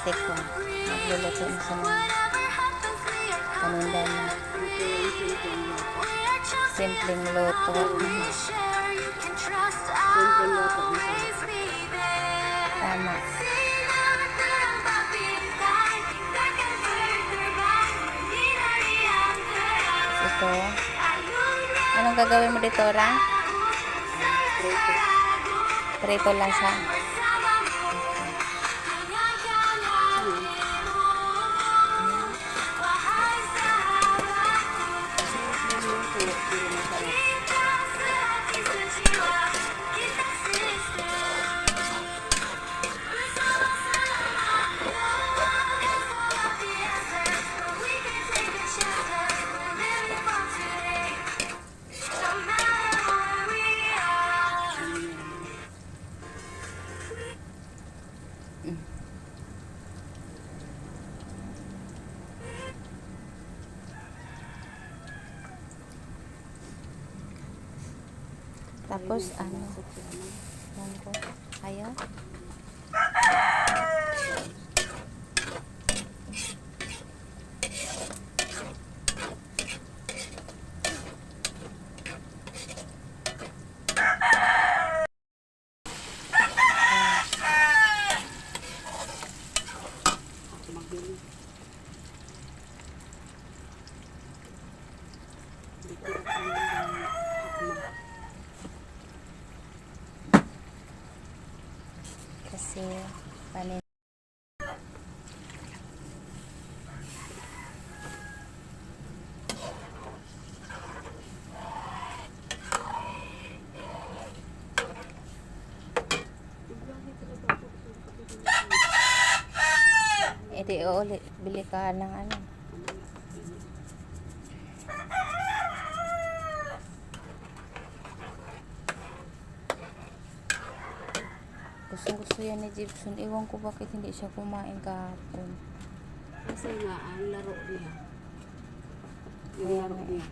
Ate ko. Magluluto na siya ng paninda niya. Simpleng luto. Tama. Ito. Anong gagawin mo dito, Ra? Prito lang siya. Tapos ano? Mangko. Ayaw. Kasi panin edi ulit bili ka ng ano. Gusto yan ni Gibson. Iwan ko bakit hindi siya kumain kahapon. Kasi nga, ang laro niya. Yung laro niya.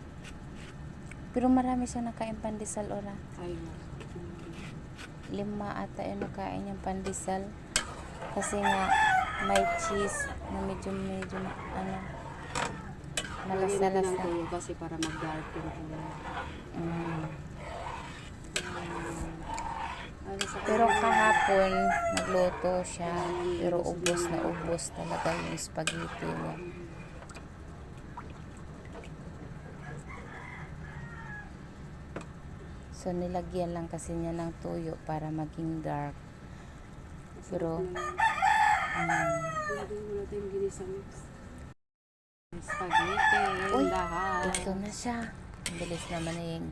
Pero marami siya nakain pandesal, Ora. Ay, nga. 5 ata yung nakain yung pandesal. Kasi nga, may cheese na medyo ano, malasa-lasa. Kasi para mag-dark yung Pero kahapon, nagluto siya. Pero ubos na ubos talaga yung spaghetti niya. So, nilagyan lang kasi niya ng tuyo para maging dark. Pero, spaghetti, uy, lahat. ito na siya. Ang bilis naman na yung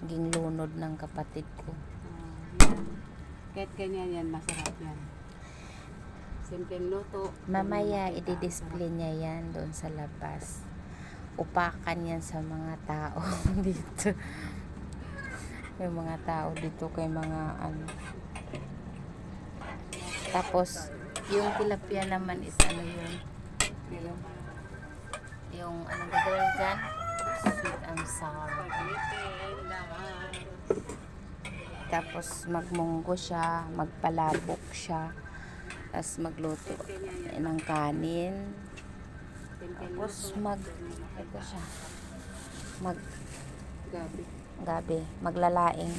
ging lunod ng kapatid ko. Kahit ganyan yan, masarap yan. Simpleng luto. Mamaya, i-display niya yan doon sa labas. Upakan yan sa mga tao dito. May mga tao dito kay mga ano. Tapos, yung tilapia naman is ano yun? Yung anong gagawin dyan? Sweet and sour. Tapos magmunggo siya, magpalabok siya, tapos magluto ng kanin, tapos ito siya, gabi, maglalaing.